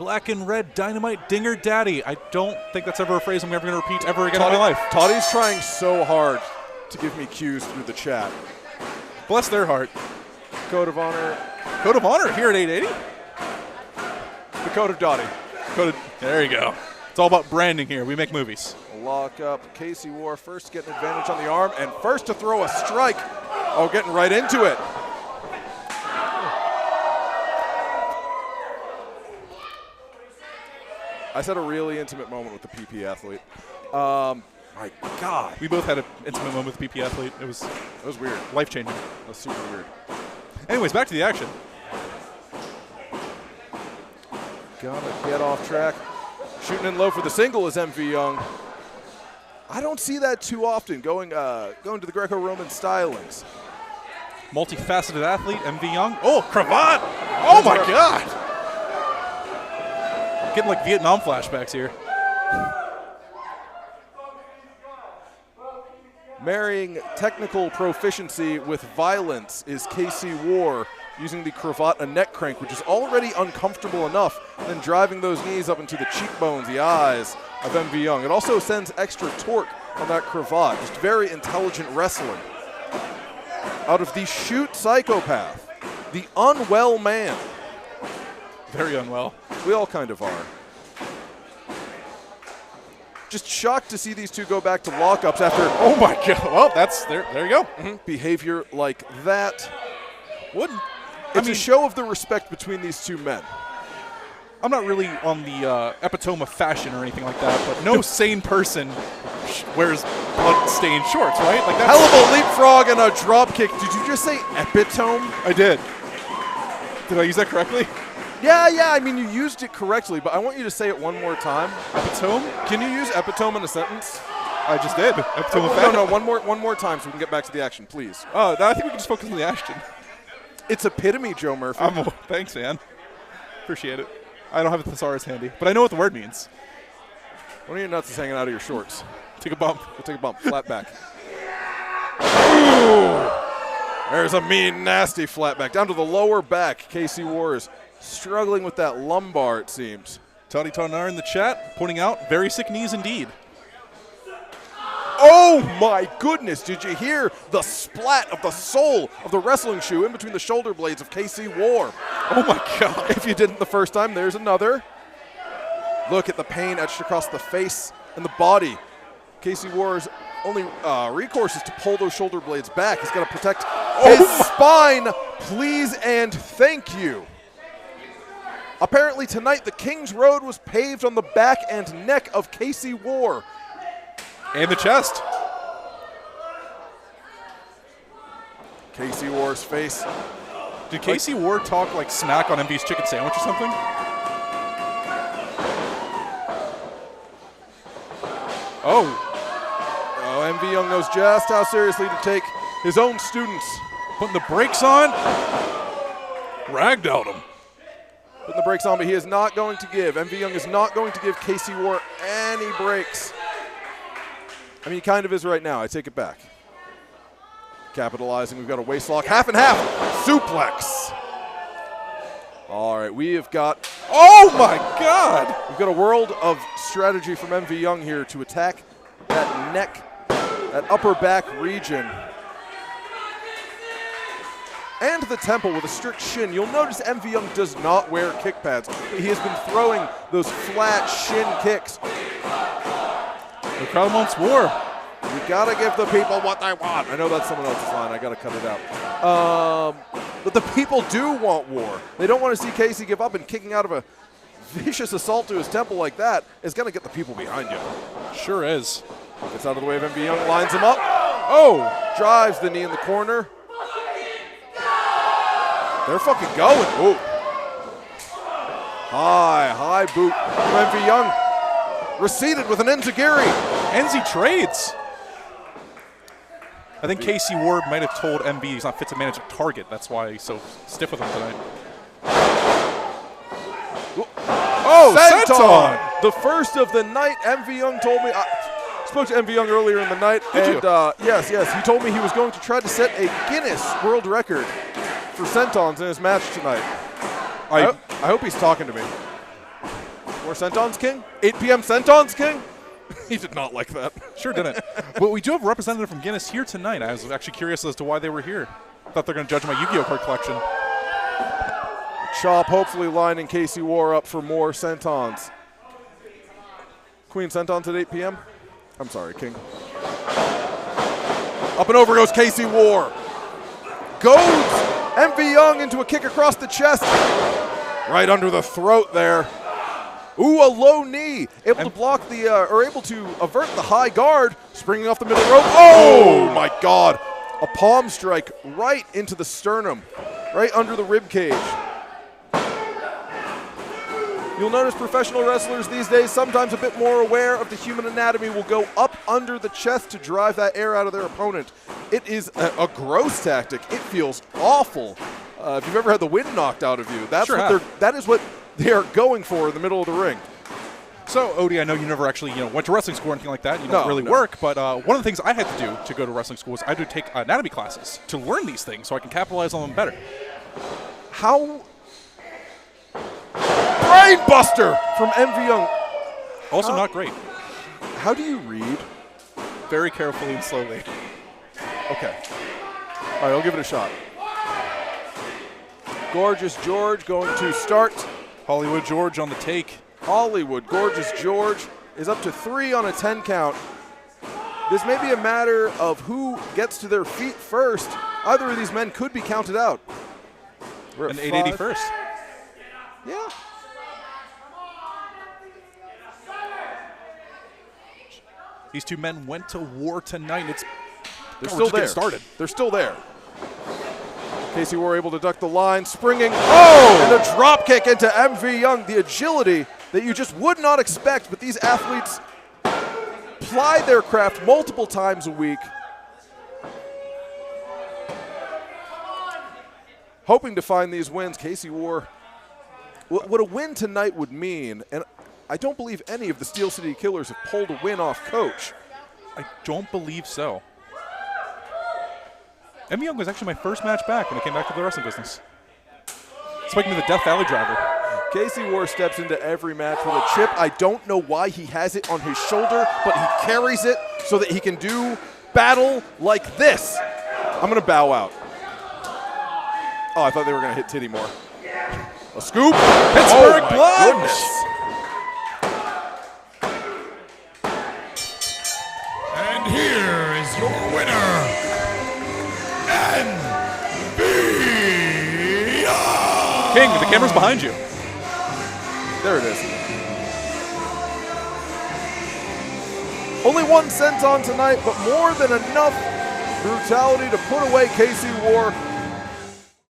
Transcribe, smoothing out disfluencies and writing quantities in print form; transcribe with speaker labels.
Speaker 1: Black and red dynamite dinger daddy. I don't think that's ever a phrase I'm ever going to repeat ever again in my life.
Speaker 2: Toddy's trying so hard to give me cues through the chat.
Speaker 1: Bless their heart.
Speaker 2: Code of honor.
Speaker 1: Code of honor here at 880.
Speaker 2: The code of Dottie.
Speaker 1: There you go. It's all about branding here. We make movies.
Speaker 2: Lock up. Casey Warr first getting advantage on the arm and first to throw a strike. Oh, getting right into it. I said a really intimate moment with the PP athlete. My God.
Speaker 1: We both had an intimate moment with the PP athlete. It was
Speaker 2: weird.
Speaker 1: Life-changing.
Speaker 2: That was super weird.
Speaker 1: Anyways, back to the action.
Speaker 2: Gotta get off track. Shooting in low for the single is MV Young. I don't see that too often, going to the Greco-Roman stylings.
Speaker 1: Multifaceted athlete, MV Young. Oh, cravat! Oh, my God! Getting like Vietnam flashbacks here.
Speaker 2: Marrying technical proficiency with violence is Casey Warr, using the cravat and neck crank, which is already uncomfortable enough, then driving those knees up into the cheekbones, the eyes of MV Young. It also sends extra torque on that cravat. Just very intelligent wrestling. Out of the shoot psychopath, the unwell man.
Speaker 1: Very unwell.
Speaker 2: We all kind of are. Just shocked to see these two go back to lockups after.
Speaker 1: Oh my God! Well, that's there. There you go.
Speaker 2: Behavior like that.
Speaker 1: It's
Speaker 2: a show of the respect between these two men.
Speaker 1: I'm not really on the epitome of fashion or anything like that, but no sane person wears blood-stained shorts, right? Like
Speaker 2: hell of a leapfrog and a drop kick. Did you just say epitome?
Speaker 1: I did. Did I use that correctly?
Speaker 2: Yeah, I mean, you used it correctly, but I want you to say it one more time.
Speaker 1: Epitome?
Speaker 2: Can you use epitome in a sentence?
Speaker 1: I just did. Epitome of
Speaker 2: fashion. No, one more time so we can get back to the action, please.
Speaker 1: Oh, I think we can just focus on the action.
Speaker 2: It's epitome, Joe Murphy.
Speaker 1: Thanks, man. Appreciate it. I don't have a thesaurus handy, but I know what the word means.
Speaker 2: One of your nuts is hanging out of your shorts.
Speaker 1: Take a bump.
Speaker 2: We'll take a bump. Flat back. Ooh. There's a mean, nasty flat back. Down to the lower back. Casey Warr is struggling with that lumbar, it seems.
Speaker 1: Toddy Tonar in the chat pointing out very sick knees indeed.
Speaker 2: Oh my goodness, did you hear the splat of the sole of the wrestling shoe in between the shoulder blades of Casey Warr?
Speaker 1: Oh my God.
Speaker 2: If you didn't the first time, there's another. Look at the pain etched across the face and the body. Casey Warr's only recourse is to pull those shoulder blades back. He's got to protect his spine, please and thank you. Apparently tonight, the King's Road was paved on the back and neck of Casey Warr.
Speaker 1: And the chest.
Speaker 2: Casey Warr's face.
Speaker 1: Did Casey Warr talk like smack on MV's chicken sandwich or something? Oh,
Speaker 2: MV Young knows just how seriously to take his own students.
Speaker 1: Putting the brakes on. Ragdolled him.
Speaker 2: Putting the brakes on, but he is not going to give. MV Young is not going to give Casey Warr any breaks. I mean, he kind of is right now. I take it back. Capitalizing. We've got a waist lock. Half and half. Suplex. All right, we have got.
Speaker 1: Oh, my God.
Speaker 2: We've got a world of strategy from MV Young here to attack that neck, that upper back region. And the temple with a strict shin. You'll notice MV Young does not wear kick pads. He has been throwing those flat shin kicks.
Speaker 1: The crowd wants Warr.
Speaker 2: You gotta give the people what they want. I know that's someone else's line. I gotta cut it out. But the people do want Warr. They don't want to see Casey give up, and kicking out of a vicious assault to his temple like that is gonna get the people behind you.
Speaker 1: Sure is.
Speaker 2: Gets out of the way of MV Young, lines him up. Oh, drives the knee in the corner. They're fucking going. Ooh. High boot from MV Young. Receded with an enziguri.
Speaker 1: Enzi trades. I think Casey Warr might have told MB he's not fit to manage a target. That's why he's so stiff with him tonight.
Speaker 2: Oh, senton! The first of the night. MV Young told me. I spoke to MV Young earlier in the night.
Speaker 1: Did you?
Speaker 2: Yes. He told me he was going to try to set a Guinness World Record for sentons in his match tonight. I hope he's talking to me. More Senton's King? 8 p.m. Senton's King? He did not like that.
Speaker 1: Sure didn't. But we do have a representative from Guinness here tonight. I was actually curious as to why they were here. I thought they're going to judge my Yu-Gi-Oh card collection.
Speaker 2: Chop hopefully lining Casey Warr up for more Sentons. Queen Sentons at 8 p.m. I'm sorry, King. Up and over goes Casey Warr. Goads MV Young into a kick across the chest. Right under the throat there. Ooh, a low knee. Able to block the, or able to avert the high guard. Springing off the middle rope. Oh my God. A palm strike right into the sternum. Right under the rib cage. You'll notice professional wrestlers these days, sometimes a bit more aware of the human anatomy, will go up under the chest to drive that air out of their opponent. It is a gross tactic. It feels awful. If you've ever had the wind knocked out of you, that is what they are going for in the middle of the ring.
Speaker 1: So, Odie, I know you never actually went to wrestling school or anything like that. You don't really work, but one of the things I had to do to go to wrestling school was I had to take anatomy classes to learn these things so I can capitalize on them better.
Speaker 2: How... Brainbuster from MV Young.
Speaker 1: Also not great.
Speaker 2: How do you read?
Speaker 1: Very carefully and slowly.
Speaker 2: Okay. All right, I'll give it a shot. Gorgeous George going to start.
Speaker 1: Hollywood George on the take.
Speaker 2: Hollywood Gorgeous George is up to 3 on a 10 count. This may be a matter of who gets to their feet first. Either of these men could be counted out. We're at
Speaker 1: An 880 first.
Speaker 2: Yeah.
Speaker 1: These two men went to war tonight.
Speaker 2: They're still there.
Speaker 1: Started.
Speaker 2: They're still there. Casey Warr able to duck the line, springing. Oh! And a drop kick into MV Young. The agility that you just would not expect, but these athletes ply their craft multiple times a week. Hoping to find these wins. Casey Warr, what a win tonight would mean, and I don't believe any of the Steel City Killers have pulled a win off Coach.
Speaker 1: I don't believe so. MV Young was actually my first match back when I came back to the wrestling business. Spiking to the Death Valley driver.
Speaker 2: Casey Warr steps into every match with a chip. I don't know why he has it on his shoulder, but he carries it so that he can do battle like this. I'm going to bow out. Oh, I thought they were going to hit Titty more. A scoop.
Speaker 1: Pittsburgh blood.
Speaker 2: Goodness.
Speaker 3: And here is your winner, MV Young.
Speaker 1: King, the camera's behind you.
Speaker 2: There it is. Only 1 cent on tonight, but more than enough brutality to put away Casey Warr.